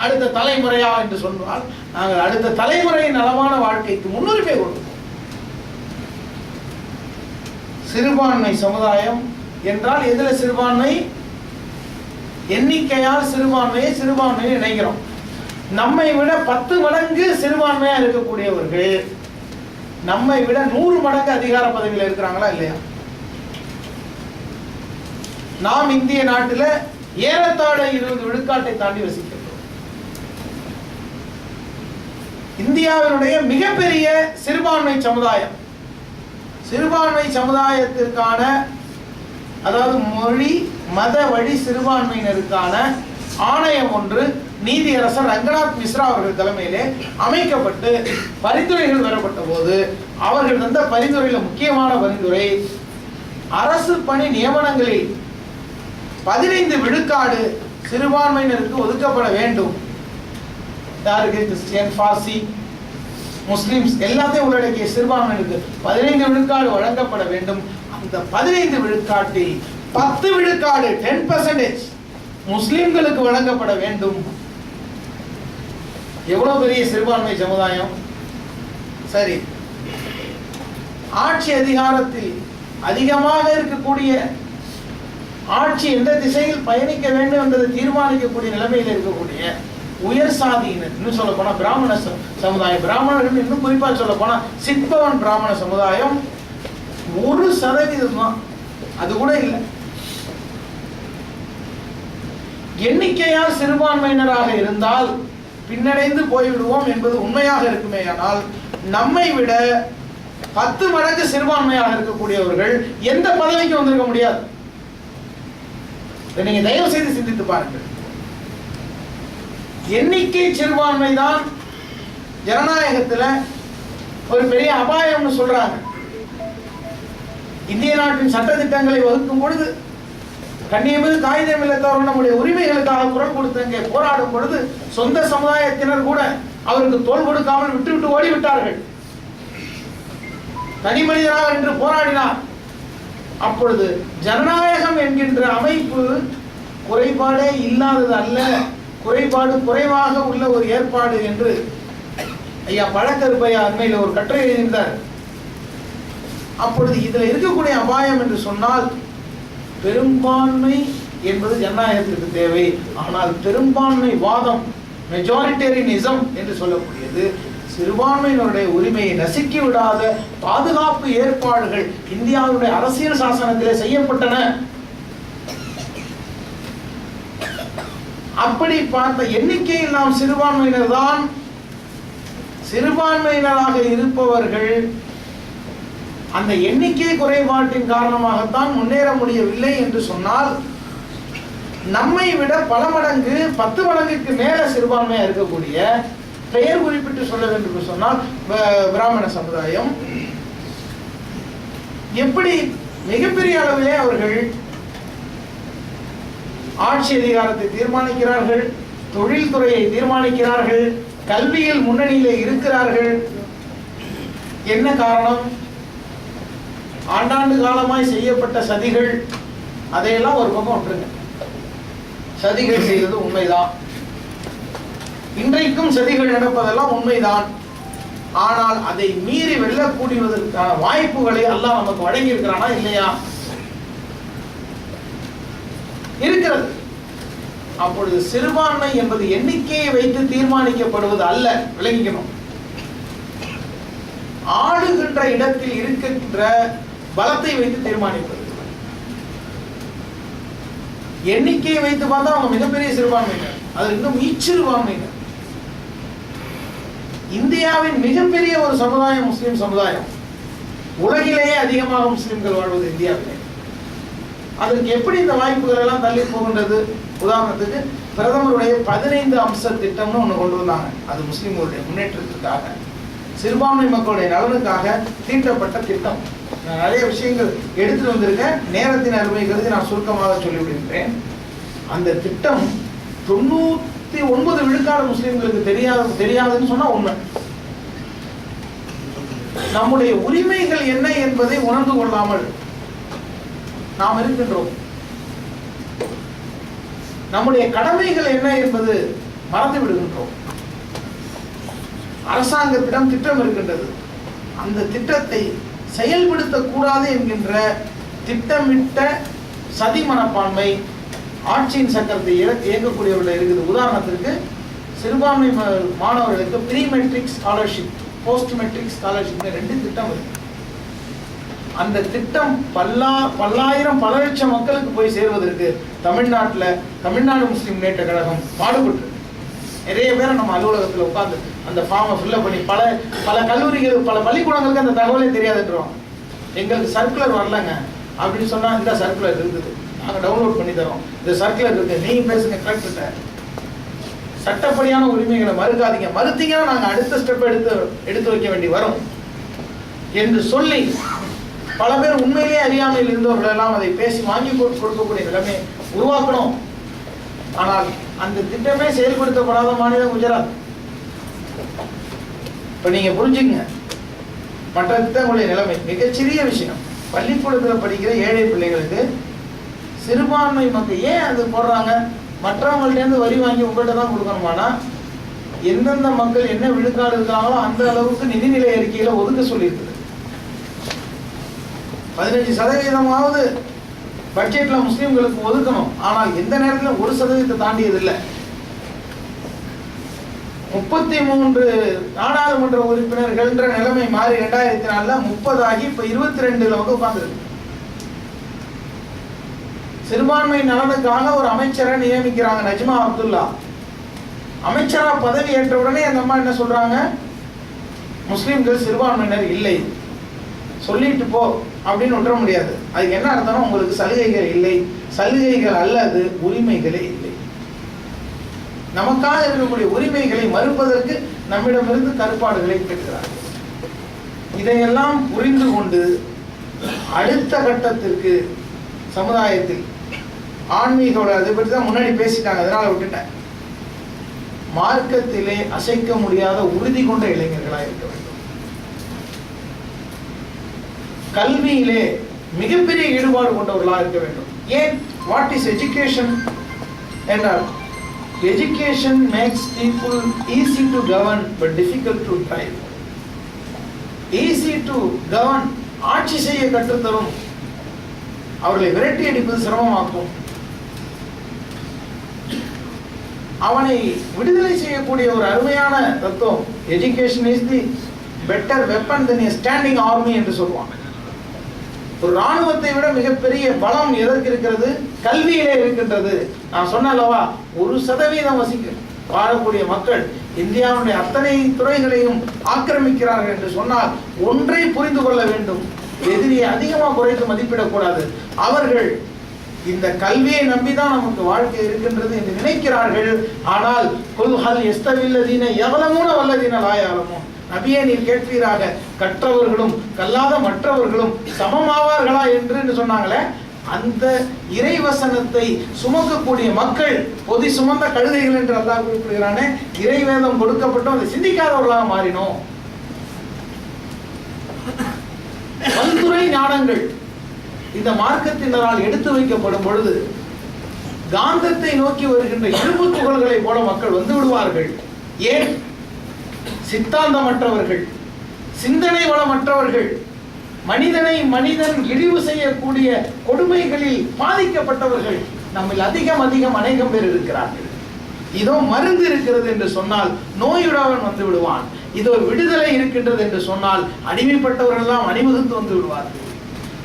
அடுத்த தலைமுறையா என்று சொன்னால் நாங்கள் அடுத்த தலைமுறையின் நலமான வாழ்க்கைக்கு முன்னுரிமை கொடுப்போம். சிறுபான்மை சமுதாயம் என்றால் எதுல சிறுபான்மை? எண்ணிக்கையால் சிறுபான்மையை நினைக்கிறோம். நம்மை விட 10 மடங்கு சிறுபான்மையா இருக்கக்கூடியவர்கள் நம்மை விட 100 மடங்கு அதிகார பதவியில் இருக்கிறாங்களா இல்லையா? நாம் இந்திய நாட்டில் ஏறத்தாழ 20 விழுக்காட்டை தாண்டி வசிக்கிறோம். இந்தியாவினுடைய மிகப்பெரிய சிறுபான்மை சமுதாயம். சிறுபான்மை சமுதாயத்திற்கான, அதாவது மொழி மத வழி சிறுபான்மையினருக்கான ஆணையம் ஒன்று நீதியரசர் ரங்கநாத் மிஸ்ரா அவர்கள் தலைமையிலே அமைக்கப்பட்டு பரிந்துரைகள் பெறப்பட்ட போது அவர்கள் தந்த பரிந்துரையில் முக்கியமான பரிந்துரை, அரசு பணி நியமனங்களில் 15 விழுக்காடு சிறுபான்மையினருக்கு ஒதுக்கப்பட வேண்டும். யாருக்கு? கிறிஸ்டியன், பார்சி, முஸ்லிம்ஸ் எல்லாத்தையும் உள்ளடக்கிய சிறுபான்மையினருக்கு 15 விழுக்காடு வழங்கப்பட வேண்டும். அந்த 15 விழுக்காட்டில் 10 விழுக்காடு 10% முஸ்லிம்களுக்கு வழங்கப்பட வேண்டும். எவ்வளவு பெரிய சிறுபான்மை சமுதாயம்! சரி, ஆட்சி அதிகாரத்தில் அதிகமாக இருக்கக்கூடிய, ஆட்சி எந்த திசையில் பயணிக்க வேண்டும் என்பதை தீர்மானிக்கக்கூடிய நிலைமையில் இருக்கக்கூடிய உயர் சாதியினர், இன்னும் சொல்ல போனா பிராமண சமுதாயம், பிராமணர்கள் இன்னும் குறிப்பா சொல்ல போனா சித்பவன் பிராமண சமுதாயம் 1% தான், அது கூட இல்லை. எண்ணிக்கையால் சிறுபான்மையினராக இருந்தால் பின்னடைந்து போய்விடுவோம் என்பது உண்மையாக இருக்குமே. ஆனால் நம்மை விட 10 மடங்கு சிறுபான்மையாக இருக்கக்கூடியவர்கள் எந்த பதவிக்கு வந்திருக்க முடியாது. நீங்க தயவு செய்து சிந்தித்து பாருங்கள். எண்ணிக்கை சிறுபான்மை தான் ஜனநாயகத்தில் ஒரு பெரிய அபாயம்னு சொல்றாங்க. இந்திய நாட்டின் சட்ட திட்டங்களை வகுக்கும் பொழுது, கண்ணியமிகு காகிதம் இல்லத்தவர்கள் நம்முடைய உரிமைகளுக்காக குரல் கொடுத்து போராடும் பொழுது சொந்த சமுதாயத்தினர் கூட அவருக்கு தோள் கொடுக்காமல் விட்டு ஓடிவிட்டார்கள். தனி மனிதராக என்று போராடினார். அப்பொழுது ஜனநாயகம் என்கின்ற அமைப்பு குறைபாடே இல்லாதது அல்ல, குறைபாடு குறைவாக உள்ள ஒரு ஏற்பாடு என்று ஐயா பழக்கருப்பையா அண்மையில் ஒரு கட்டுரை எழுதியிருந்தார். அப்பொழுது இதில் இருக்கக்கூடிய அபாயம் என்று சொன்னால், பெரும்பான்மை என்பது ஜனநாயகத்திற்கு தேவை. ஆனால் பெரும்பான்மை வாதம், மெஜாரிட்டேரியனிசம் என்று சொல்லக்கூடியது, சிறுபான்மையினருடைய உரிமையை நசுக்கி விடாத பாதுகாப்பு ஏற்பாடுகள் இந்தியாவுடைய அரசியல் சாசனத்திலே செய்யப்பட்டன. அப்படி பார்த்த எண்ணிக்கையில் நாம் சிறுபான்மையினர் தான். சிறுபான்மையினராக இருப்பவர்கள் அந்த எண்ணிக்கை குறைபாட்டின் காரணமாகத்தான் முன்னேற முடியவில்லை என்று சொன்னால், நம்மை விட பல மடங்கு 10 மடங்குக்கு மேல சிறுபான்மையா இருக்கக்கூடிய, பெயர் குறிப்பிட்டு சொல்ல வேண்டும் என்று சொன்னால் பிராமண சமுதாயம், எப்படி மிகப்பெரிய அளவிலே அவர்கள் ஆட்சி அதிகாரத்தை தீர்மானிக்கிறார்கள், தொழில்துறையை தீர்மானிக்கிறார்கள், கல்வியில் முன்னணியிலே இருக்கிறார்கள். என்ன காரணம்? ஆண்டாண்டு காலமாய் செய்யப்பட்ட சதிகள், அதையெல்லாம் ஒரு பக்கம் விட்டுருங்க. சதிகள் செய்தது உண்மைதான், இன்றைக்கும் சதிகள் நடப்பதெல்லாம் உண்மைதான். ஆனால் அதை மீறி வெல்லக்கூடியதற்கான வாய்ப்புகளை அல்லாஹ் நமக்கு வழங்கி இருக்கிறானா இல்லையா? இருக்கிறது. அப்பொழுது சிறுபான்மை என்பது எண்ணிக்கையை வைத்து தீர்மானிக்கப்படுவது அல்ல, விளங்கிக்கணும். ஆளுகின்ற இடத்தில் இருக்கின்ற பலத்தை வைத்து தீர்மானிப்பது. எண்ணிக்கையை வைத்து பார்த்தா அவங்க மிகப்பெரிய சிறுபான்மையினர், அது இன்னும் மீச்சிறுபான்மையினர். இந்தியாவின் மிகப்பெரிய ஒரு சமுதாயம் முஸ்லிம் சமுதாயம். உலகிலேயே அதிகமாக முஸ்லிம்கள் வாழ்வது இந்தியாவிலே. அதற்கு எப்படி இந்த வாய்ப்புகள் எல்லாம் தள்ளி போகின்றது? உதாரணத்துக்கு பிரதமருடைய 15 அம்ச திட்டம்னு ஒன்று கொண்டு வந்தாங்க. அது முஸ்லிம்களுடைய முன்னேற்றத்திற்காக, சிறுபான்மை மக்களுடைய நலனுக்காக தீட்டப்பட்ட திட்டம். நான் நிறைய விஷயங்கள் எடுத்துட்டு வந்திருக்கேன், நேரத்தின் அருமை கருதி நான் சுருக்கமாக சொல்லிவிடுகின்றேன். அந்த திட்டம் 99 விழுக்காடு முஸ்லிம்களுக்கு தெரியாதுன்னு சொன்னா உண்மை. நம்முடைய உரிமைகள் என்ன என்பதை உணர்ந்து கொள்ளாமல் நாம் இருக்கின்றோம். நம்முடைய கடமைகள் என்ன என்பது மறந்து விடுகின்றோம். அரசாங்கத்திடம் திட்டம் இருக்கின்றது, அந்த திட்டத்தை செயல்படுத்தக்கூடாது என்கின்ற திட்டமிட்ட சதி மனப்பான்மை ஆட்சியின் சக்கரத்தை இயங்கக்கூடியவர்கள் இருக்குது. உதாரணத்திற்கு சிறுபான்மை மாணவர்களுக்கு pre matric scholarship, post matric scholarship 2 திட்டம் இருக்கு. அந்த திட்டம் பல்லாயிரம் பல லட்சம் மக்களுக்கு போய் சேர்வதற்கு தமிழ்நாடு முஸ்லிம் முன்னேற்ற கழகம் பாடுபட்டு நிறைய பேரை நம்ம அலுவலகத்தில் உட்கார்ந்து அந்த ஃபார்மை ஃபில்அப் பண்ணி பல கல்லூரிகள் பல பள்ளிக்கூடங்களுக்கு அந்த தகவலே தெரியாதுன்றோம். எங்களுக்கு சர்க்குலர் வரலங்க அப்படின்னு சொன்னா இந்த சர்க்குலர் இருக்குது, நாங்கள் டவுன்லோட் பண்ணி தரோம், இந்த சர்க்குலர் இருக்கு, நீங்க பேசுங்க கலெக்டர்கிட்ட, சட்டப்படியான உரிமைகளை மறுக்காதீங்க, மறுத்தீங்கன்னா நாங்கள் அடுத்த ஸ்டெப் எடுத்து வைக்க வேண்டி வரும் என்று சொல்லி பல பேர் உண்மையிலேயே அறியாமையில் இருந்தவர்கள் எல்லாம் அதை பேசி வாங்கி கொடுக்கக்கூடிய நிலைமை உருவாக்கணும். ஆனால் அந்த திட்டமே செயல்படுத்தப்படாத மாநிலம் குஜராத். இப்ப நீங்க புரிஞ்சுங்க, மற்ற திட்டங்களுடைய நிலைமை மிகச்சிறிய விஷயம். பள்ளிக்கூடத்தில் படிக்கிற ஏழை பிள்ளைகளுக்கு சிறுபான்மை மக்கள் ஏன் அது போடுறாங்க? மற்றவங்கள்ட்ட வரி வாங்கி உங்கள்கிட்ட தான் கொடுக்கணுமானா, எந்தெந்த மக்கள் என்ன விழுக்காடு இருக்காங்களோ அந்த அளவுக்கு நிதிநிலை அறிக்கையில ஒதுக்க சொல்லியிருக்குது. 15% பட்ஜெட்ல முஸ்லிம்களுக்கு ஒதுக்கணும். ஆனால் எந்த நேரத்தில் 1% தாண்டியதில்லை. 33 நாடாளுமன்ற உறுப்பினர்கள் நிலைமை மாறி 2004 30 ஆகி இப்ப 22 உட்கார்ந்துருக்கு. சிறுபான்மை நலனுக்காக ஒரு அமைச்சரை நியமிக்கிறாங்க, நஜ்மா அப்துல்லா. அமைச்சரா பதவி ஏற்ற உடனே அந்த அம்மா என்ன சொல்றாங்க? முஸ்லிம்கள் சிறுபான்மையினர் இல்லை, சொல்லிட்டு போ அப்படின்னு விட்டுற முடியாது. அதுக்கு என்ன அர்த்தம்? உங்களுக்கு சலுகைகள் இல்லை, சலுகைகள் அல்லது உரிமைகளே இல்லை. நமக்காக இருக்கக்கூடிய உரிமைகளை மறுப்பதற்கு நம்மிடமிருந்து கருப்பாடுகளை பெறுகிறார்கள். இதையெல்லாம் புரிந்து கொண்டு அடுத்த கட்டத்திற்கு சமுதாயத்தில் ஆன்மீக, அதை பற்றி தான் முன்னாடி பேசிட்டாங்க, அதனால விட்டுட்டேன். மார்க்கத்திலே அசைக்க முடியாத உறுதி கொண்ட இளைஞர்களாக இருக்க வேண்டும். கல்வியிலே மிகப்பெரிய ஈடுபாடு கொண்டவர்களாக இருக்க வேண்டும். ஏன்? வாட் இஸ் எஜுகேஷன் என்றால், education makes people easy to govern but difficult to drive. easy to govern, ஆட்சி செய்ய கற்றுத்தரும், அவர்களை விரட்டி அடிப்பது சிரமமாக்கும். அவனை விடுதலை செய்யக்கூடிய ஒரு அருமையான தத்துவம், education is the better weapon then a standing army என்று சொல்லுவாங்க. ஒரு ராணுவத்தை விட மிகப்பெரிய பலம் எதற்கு இருக்கிறது? கல்வியிலே இருக்கின்றது. நான் சொன்னல்லவா, 1% வாழக்கூடிய மக்கள் இந்தியாவுடைய அத்தனை துறைகளையும் ஆக்கிரமிக்கிறார்கள் என்று சொன்னால் ஒன்றை புரிந்து கொள்ள வேண்டும், எதிரியை அதிகமாக குறைத்து மதிப்பிடக்கூடாது. அவர்கள் இந்த கல்வியை நம்பிதான் நமக்கு வாழ்க்கை இருக்கின்றது என்று நினைக்கிறார்கள். ஆனால் குல்ஹல் எஸ்தவில்லதீன யவலமூன வல்லதீன லாயலமூன், நபியே நீர் கேட்பீராக, கற்றவர்களும் கல்லாத மற்றவர்களும் சமமாவார்களா என்று சொன்னாங்களே, அந்த இறைவசனத்தை சுமக்கக்கூடிய மக்கள் பொதி சுமந்த கழுதைகள் என்று அல்லாஹ் குறிப்பிடுகிறானே, இறைவேதம் கொடுக்கப்பட்டும் அதை சிந்திக்காதவர்களாக மாறினோம். பல்துறை ஞானங்கள் இந்த மார்க்கத்தினரால் எடுத்து வைக்கப்படும் பொழுது காந்தத்தை நோக்கி வருகின்ற இரும்பு துகள்களை போல மக்கள் வந்து விடுவார்கள். ஏன்? சித்தாந்தமற்றவர்கள், சிந்தனை வளமற்றவர்கள், மனிதன் இழிவு செய்யக்கூடிய கொடுமைகளில் பாதிக்கப்பட்டவர்கள் நம்மில் அதிகம் அநேகம் பேர் இருக்கிறார்கள். இதோ மருந்து இருக்கிறது என்று சொன்னால் நோயுடவன் வந்து விடுவான். இதோ விடுதலை இருக்கின்றது என்று சொன்னால் அடிமைப்பட்டவர்கள் எல்லாம் அணிவகுத்து வந்து விடுவார்கள்.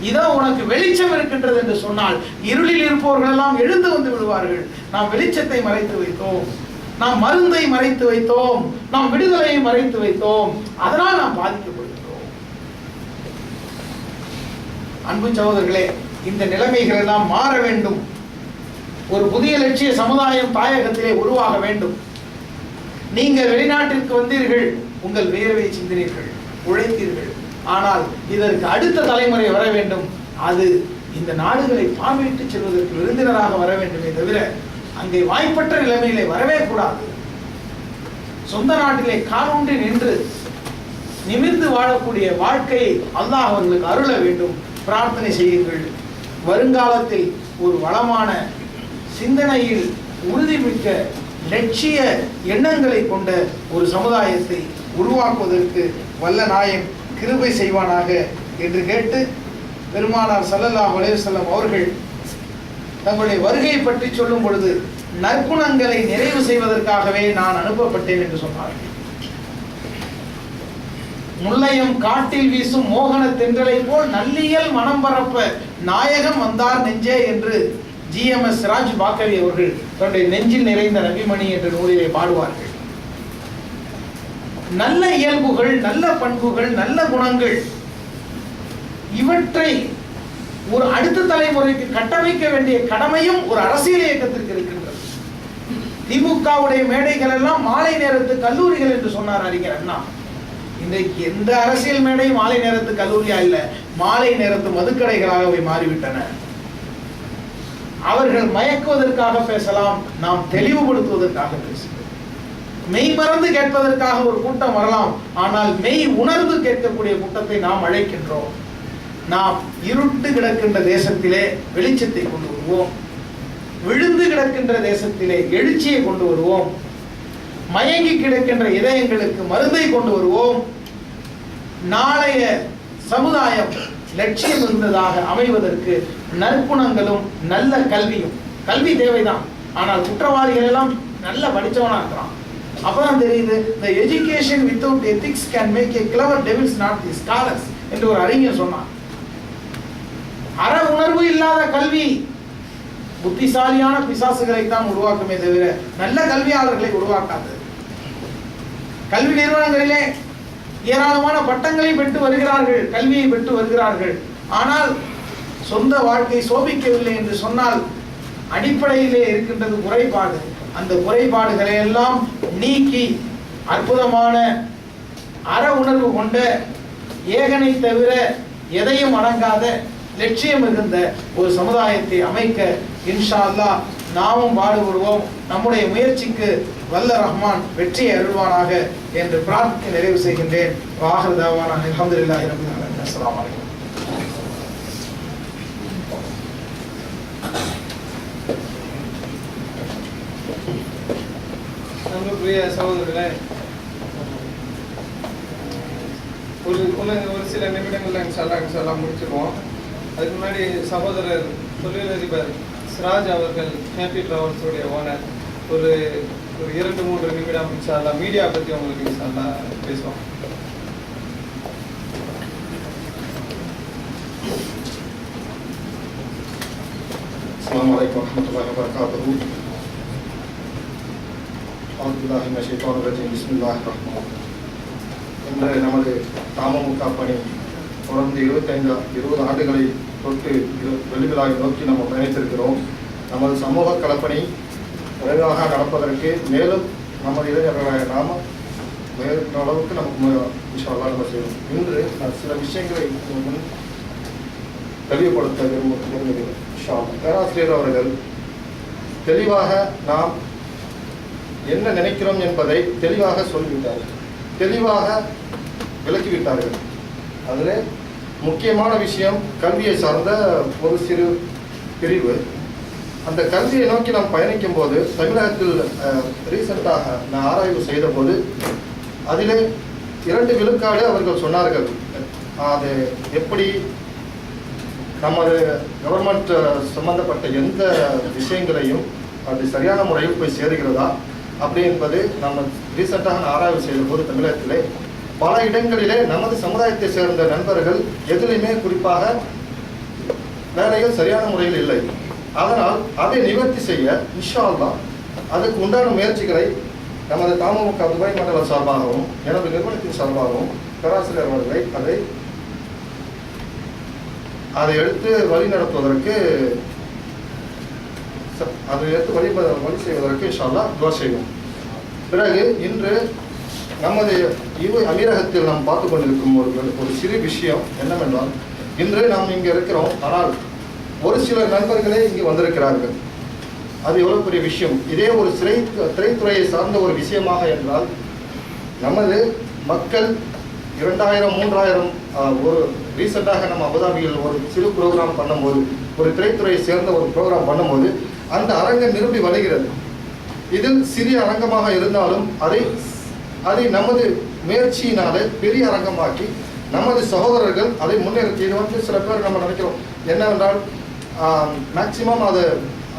இதோ உனக்கு வெளிச்சம் இருக்கின்றது என்று சொன்னால் இருளில் இருப்பவர்கள் எல்லாம் எழுந்து வந்து விடுவார்கள். நாம் வெளிச்சத்தை மறைத்து வைத்தோம், நாம் மருந்தை மறைத்து வைத்தோம், நாம் விடுதலையை மறைத்து வைத்தோம், அதனால் நாம் பாதிக்கப்படுகிறோம். அன்பு சகோதரர்களே, இந்த நிலைமைகள் எல்லாம் மாற வேண்டும். ஒரு புதிய லட்சிய சமுதாயம் தாயகத்திலே உருவாக வேண்டும். நீங்கள் வெளிநாட்டிற்கு வந்தீர்கள், உங்கள் வேர்வை சிந்தினீர்கள், உழைத்தீர்கள். ஆனால் இதற்கு அடுத்த தலைமுறை வர வேண்டும். அது இந்த நாடுகளை பார்வையிட்டு செல்வதற்கு விருந்தினராக வர வேண்டுமே தவிர அங்கே வாய்ப்பற்ற நிலைமையிலே வரவே கூடாது. சொந்த நாட்டிலே காலூன்றி நின்று நிமிர்ந்து வாழக்கூடிய வாழ்க்கையை அல்லாஹ் அவர்களுக்கு அருள வேண்டும். பிரார்த்தனை செய்யுங்கள். வருங்காலத்தில் ஒரு வளமான சிந்தனையில் உறுதிமிக்க லட்சிய எண்ணங்களை கொண்ட ஒரு சமுதாயத்தை உருவாக்குவதற்கு வல்ல நாயன் கிருபை செய்வானாக என்று கேட்டு, பெருமானார் ஸல்லல்லாஹு அலைஹி வஸல்லம் அவர்கள் தங்களுடைய வருகையை பற்றி சொல்லும் பொழுது நற்குணங்களை நிறைவு செய்வதற்காகவே நான் அனுப்பப்பட்டேன் என்று சொன்னார்கள். முல்லையம் காட்டில் வீசும் மோகன தென்றலை போல் நல்லியல் மனம் பரப்ப நாயகம் வந்தார் நெஞ்சே என்று GMS ராஜ் பாக்கவி அவர்கள் தன்னுடைய நெஞ்சில் நிறைந்த நபிமணி என்ற நூலிலே பாடுவார்கள். நல்ல இயல்புகள், நல்ல பண்புகள், நல்ல குணங்கள், இவற்றை ஒரு அடுத்த தலைமுறைக்கு கட்டமைக்க வேண்டிய கடமையும் ஒரு அரசியல் இயக்கத்திற்கு இருக்கின்றது. திமுகவுடைய மேடைகள் எல்லாம் மாலை நேரத்து கல்லூரிகள் என்று சொன்னார் அறிஞர் அண்ணா. இன்றைக்கு எந்த அரசியல் மேடை மாலை நேரத்து கல்லூரியா இல்ல, மாலை நேரத்து மதுக்கடைகளாகவே மாறிவிட்டன. அவர்கள் மயக்குவதற்காக பேசலாம், நாம் தெளிவுபடுத்துவதற்காக பேசுகிறோம். மெய் மறந்து கேட்பதற்காக ஒரு கூட்டம் வரலாம், ஆனால் மெய் உணர்ந்து கேட்கக்கூடிய கூட்டத்தை நாம் அழைக்கின்றோம். நாம் இருட்டு கிடக்கின்ற தேசத்திலே வெளிச்சத்தை கொண்டு வருவோம், விழுந்து கிடக்கின்ற தேசத்திலே எழுச்சியை கொண்டு வருவோம், மயங்கி கிடக்கின்ற இதயங்களுக்கு மருந்தை கொண்டு வருவோம். நாளைய சமுதாயம் லட்சியம் இருந்ததாக அமைவதற்கு நற்குணங்களும் நல்ல கல்வியும், கல்வி தேவைதான், ஆனால் குற்றவாளிகள் எல்லாம் நல்ல படிச்சவனா இருக்கிறான். அப்பதான் தெரியுது, the education without ethics can make a clever devils not the scholars என்று ஒரு அறிஞர் சொன்னார். அற உணர்வு இல்லாத கல்வி புத்திசாலியான பிசாசுகளை தான் உருவாக்குமே தவிர நல்ல கல்வியாளர்களை உருவாக்காது. கல்வி நிறுவனங்களிலே ஏராளமான பட்டங்களை பெற்று வருகிறார்கள், கல்வியை பெற்று வருகிறார்கள். ஆனால் சொந்த வாழ்க்கை சோபிக்கவில்லை என்று சொன்னால் அடிப்படையிலே இருக்கின்றது குறைபாடு. அந்த குறைபாடுகளை எல்லாம் நீக்கி அற்புதமான அற உணர்வு கொண்ட, ஏகனை தவிர எதையும் அடங்காத, லட்சியம் மிகுந்த ஒரு சமுதாயத்தை அமைக்க இன்ஷா அல்லாஹ் நாமும் பாடுபடுவோம். நம்முடைய முயற்சிக்கு வல்ல ரஹ்மான் வெற்றியை அருள்வானாக என்று பிரார்த்தனை நிறைவு செய்கின்றேன். வாஹிரு தஅவானா அல்ஹம்துலில்லாஹி ரப்பில் ஆலமீன். அஸ்ஸலாமு அலைக்கும். நம்மளுடைய சகோதரர்களே, ஒரு சில நிமிடங்கள்ல இன்ஷா முடிச்சிருவோம். அதுக்கு முன்னாடி சகோதரர் தொழிலதிபர் சிராஜ் அவர்கள் ஹேப்பி டிராவல்ஸ் உடைய ஓனர் ஒரு 2-3 நிமிடம் இன்ஷா அல்லாஹ் மீடியா பத்தி உங்களுக்கு இன்ஷா அல்லாஹ் பேசுவோம். அஸ்ஸலாமு அலைக்கும் வரஹ்மத்துல்லாஹி வபரகாத்துஹு. அஊது பில்லாஹி மினஷ் ஷைத்தானிர் ரஜீம். பிஸ்மில்லாஹிர் ரஹ்மானிர் ரஹீம். இன்று நமது தமுக பணி தொடர்ந்து 20 ஆண்டுகளை தொட்டு வெளிவிழாவை நோக்கி நம்ம பயணித்திருக்கிறோம். நமது சமூக களப்பணி விரைவாக நடப்பதற்கு மேலும் நமது இளைஞர்களாக நாம மேற்ற அளவுக்கு நமக்கு இன்ஷா அல்லாஹ் நம்ம செய்வோம். இன்று நான் சில விஷயங்களை தெளிவுபடுத்த விரும்புகிறேன். பேராசிரியர் அவர்கள் தெளிவாக நாம் என்ன நினைக்கிறோம் என்பதை தெளிவாக சொல்லிவிட்டார்கள், தெளிவாக விளக்கிவிட்டார்கள். அதில் முக்கியமான விஷயம் கல்வியை சார்ந்த ஒரு சிறு பிரிவு. அந்த கல்வியை நோக்கி நாம் பயணிக்கும் போது தமிழகத்தில் ரீசெண்டாக நான் ஆராய்வு செய்த போது அதிலே 2 விழுக்காடு அவர்கள் சொன்னார்கள். அது எப்படி நமது கவர்மெண்ட் சம்பந்தப்பட்ட எந்த விஷயங்களையும் அது சரியான முறையில் போய் சேருகிறதா அப்படி என்பது நம்ம ரீசெண்டாக நான் ஆராய்வு செய்த போது தமிழகத்திலே பல இடங்களிலே நமது சமுதாயத்தை சேர்ந்த நண்பர்கள் எதிலுமே குறிப்பாக வேலைகள் சரியான முறையில் இல்லை. அதனால் அதை நிவர்த்தி செய்ய இன்ஷா அல்லாஹ் அதுக்கு உண்டான முயற்சிகளை நமது தமுக துபாய் மண்டல சார்பாகவும் எனது நிறுவனத்தின் சார்பாகவும் பேராசிரியர் அவர்களை அதை எடுத்து வழி நடத்துவதற்கு வழி செய்வதற்கு இன்ஷா அல்லாஹ் துஆ செய்வோம். பிறகு இன்று நமது அமீரகத்தில் நாம் பார்த்து கொண்டிருக்கும் ஒரு சிறு விஷயம் என்னவென்றால், இன்று நாம் இங்கே இருக்கிறோம், ஆனால் ஒரு சில நண்பர்களே இங்கே வந்திருக்கிறார்கள். அது எவ்வளவு பெரிய விஷயம். இதே ஒரு திரைத்துறையை சார்ந்த ஒரு விஷயமாக என்றால் நமது மக்கள் 2000-3000 ஒரு ரீசெண்டாக நம்ம அபுதாபியில் ஒரு சிறு ப்ரோக்ராம் பண்ணும்போது, ஒரு திரைத்துறையை சேர்ந்த ஒரு ப்ரோக்ராம் பண்ணும்போது அந்த அரங்கம் நிரம்பி வருகிறது. இதில் சிறிய அரங்கமாக இருந்தாலும் அதை நமது முயற்சியினாலே பெரிய அரங்கமாக்கி நமது சகோதரர்கள் அதை முன்னேற்றி. இது சில பேர் நம்ம நினைக்கிறோம் என்னவென்றால் மேக்சிமம் அது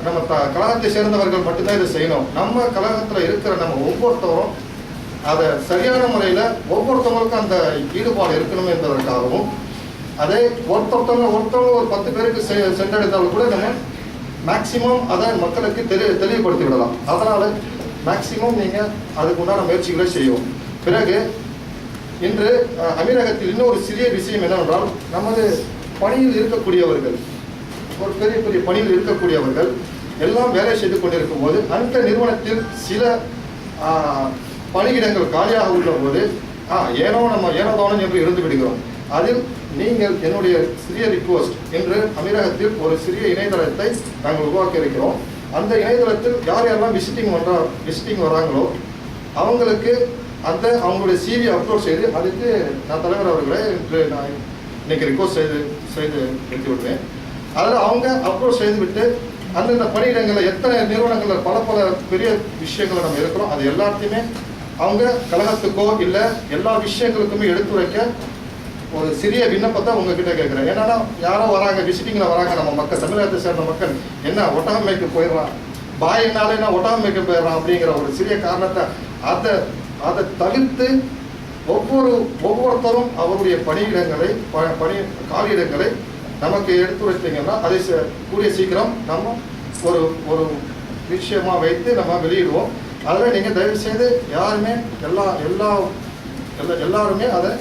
நம்ம கழகத்தை சேர்ந்தவர்கள் மட்டும்தான் இதை செய்யணும். நம்ம கழகத்தில் இருக்கிற நம்ம ஒவ்வொருத்தவரும் அதை சரியான முறையில் ஒவ்வொருத்தவங்களுக்கும் அந்த ஈடுபாடு இருக்கணும் என்பதற்காகவும், அதை ஒருத்தவங்க ஒரு 10 பேருக்கு சென்றடைந்தாலும் கூட நம்ம மேக்சிமம் அதை மக்களுக்கு தெளிவுபடுத்தி விடலாம். அதனால் மேக்சிமம் நீங்கள் அதுக்கு உண்டான முயற்சிகளை செய்யும். பிறகு இன்று அமீரகத்தில் இன்னொரு சிறிய விஷயம் என்னவென்றால், நமது பணியில் இருக்கக்கூடியவர்கள், ஒரு பெரிய பணியில் இருக்கக்கூடியவர்கள் எல்லாம் வேலை செய்து கொண்டிருக்கும் போது அந்த நிறுவனத்தில் சில பணியிடங்கள் காலியாக உள்ள போது ஏனோதானம் என்று இருந்து விடுகிறோம். அதில் நீங்கள் என்னுடைய சிறிய ரிக்வஸ்ட், இன்று அமீரகத்தில் ஒரு சிறிய இணையதளத்தை நாங்கள் உருவாக்கி இருக்கிறோம். அந்த இணையதளத்தில் யாரெல்லாம் விசிட்டிங் வராங்களோ அவங்களுக்கு அவங்களுடைய சிவி அப்லோட் செய்து, அதுக்கு நான் தலைவர் அவர்களை நான் இன்னைக்கு ரிக்வஸ்ட் செய்து எடுத்து விடுவேன். அதில் அவங்க அப்லோட் செய்து விட்டு அந்தந்த பணியிடங்களில் எத்தனை நிறுவனங்களில் பல பெரிய விஷயங்களை நம்ம இருக்கிறோம், அது எல்லாத்தையுமே அவங்க கழகத்துக்கோ இல்லை எல்லா விஷயங்களுக்குமே எடுத்துரைக்க ஒரு சிறிய விண்ணப்பத்தை உங்ககிட்ட கேட்குறேன். என்னன்னா யாரோ வராங்க, விசிட்டிங்கில் வராங்க, நம்ம மக்கள், தமிழகத்தை சேர்ந்த மக்கள், என்ன ஒட்டகம் மேய்க்க போயிடறான், பாயினாலே நான் ஒட்டகம் மேய்க்க போயிடறான் அப்படிங்கிற ஒரு சிறிய காரணத்தை அதை தவிர்த்து ஒவ்வொருத்தரும் அவருடைய பணியிடங்களை காலியிடங்களை நமக்கு எடுத்துரைத்தீங்கன்னா அதை கூடிய சீக்கிரம் நம்ம ஒரு விஷயமா வைத்து நம்ம வெளியிடுவோம். அதில் நீங்கள் தயவுசெய்து யாருமே எல்லாருமே அதை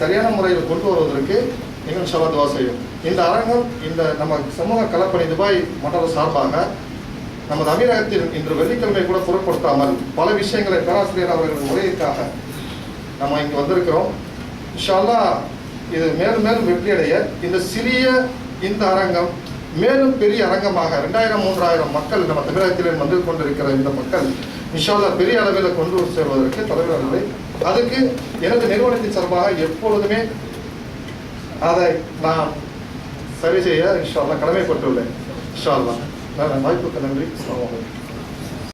சரியான முறையில் கொண்டு வருவதற்கு நீங்கள் இன்ஷா அல்லாஹ் துஆ செய்யும். இந்த அரங்கம், இந்த நம்ம சமூக கலப்பணி துபாய் மண்டல சார்பாக நமது அமீரகத்தில் இன்று வெள்ளிக்கிழமை கூட பொருட்படுத்தாமல் பல விஷயங்களை பேராசிரியர் அவர்கள் உரையிற்காக நம்ம இங்கே வந்திருக்கிறோம். இன்ஷா அல்லாஹ் இது மேலும் மேலும் வெற்றியடைய இந்த அரங்கம் மேலும் பெரிய அரங்கமாக 2000-3000 மக்கள் நம்ம தமிழகத்தில் வந்து கொண்டிருக்கிற இந்த மக்கள் இன்ஷா அல்லாஹ் பெரிய அளவில் கொண்டு சேர்வதற்கு தலைவர்களை, அதுக்கு எனது நிறுவனத்தின் சார்பாக எப்பொழுதுமே அதை நான் சரி செய்ய இன்ஷா அல்லாஹ் கடமைப்பட்டுள்ளேன். இன்ஷா அல்லாஹ். வாய்ப்புக்கு நன்றி. அஸ்ஸலாமு அலைக்கும்.